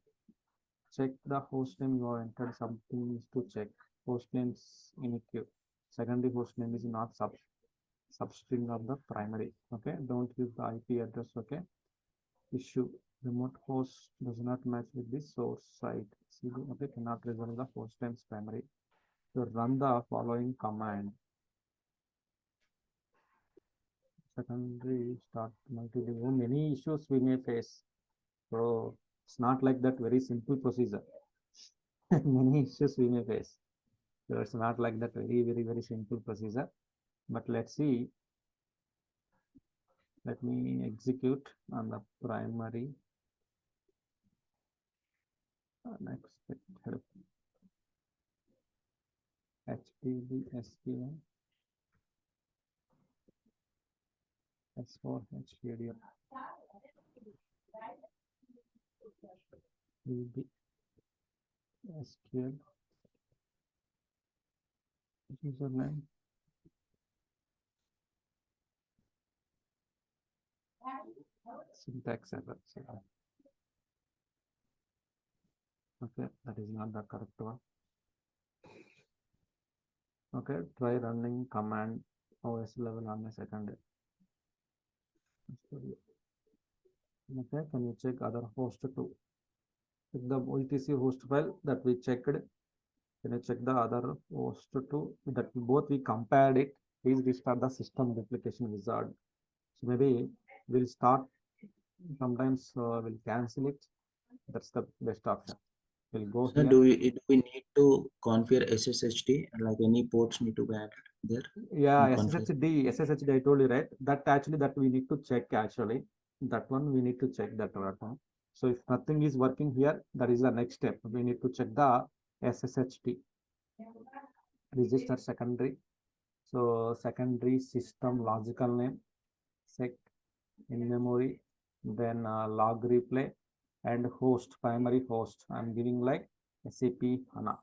Check the host name you have entered. Something is to check. Host names in queue. Secondary host name is not substring of the primary. Okay. Don't use the IP address. Okay. Issue. Remote host does not match with the source site. CD, okay, cannot resolve the host name's primary. So run the following command. Secondary start multi-level. Many issues we may face. So it's not like that very simple procedure. Many issues we may face. So it's not like that very simple procedure. But let's see. Let me execute on the primary. Next help. HTTP SQL. S4 HTTP. VB SQL. Username. Syntax error. Okay, that is not the correct one. Okay, try running command OS level on the secondary. Okay, can you check other host too? Check the etc host file that we checked. Can you check the other host too? That both we compared it. Please restart the system replication wizard. So maybe we'll start. Sometimes we'll cancel it. That's the best option. We'll go so here. do we need to configure SSHD, like any ports need to be added there? Yeah, SSHD, I told you, right? That actually that we need to check actually. That one we need to check that one. So if nothing is working here, that is the next step. We need to check the SSHD. Register secondary. So secondary system logical name, sec in memory, then log replay and host, primary host. I'm giving like SAP HANA,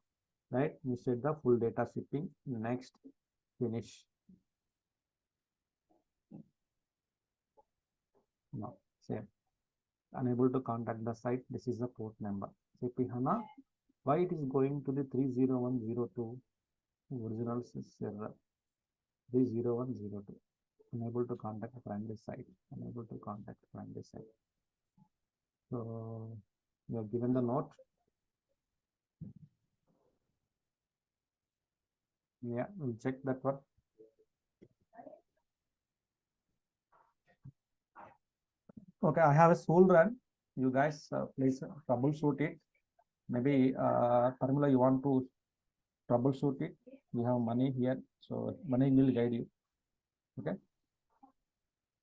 right? You set the full data shipping. Next, finish. No, same. Unable to contact the site. This is the port number. SAP HANA. Why it is going to the 30102? Original server 30102. Unable to contact the primary site. Unable to contact the primary site. So we have given the note. Yeah, we'll check that one. Okay, I have a soul run. You guys please troubleshoot it. Maybe Parmula, you want to troubleshoot it. We have money here, so money will guide you. Okay.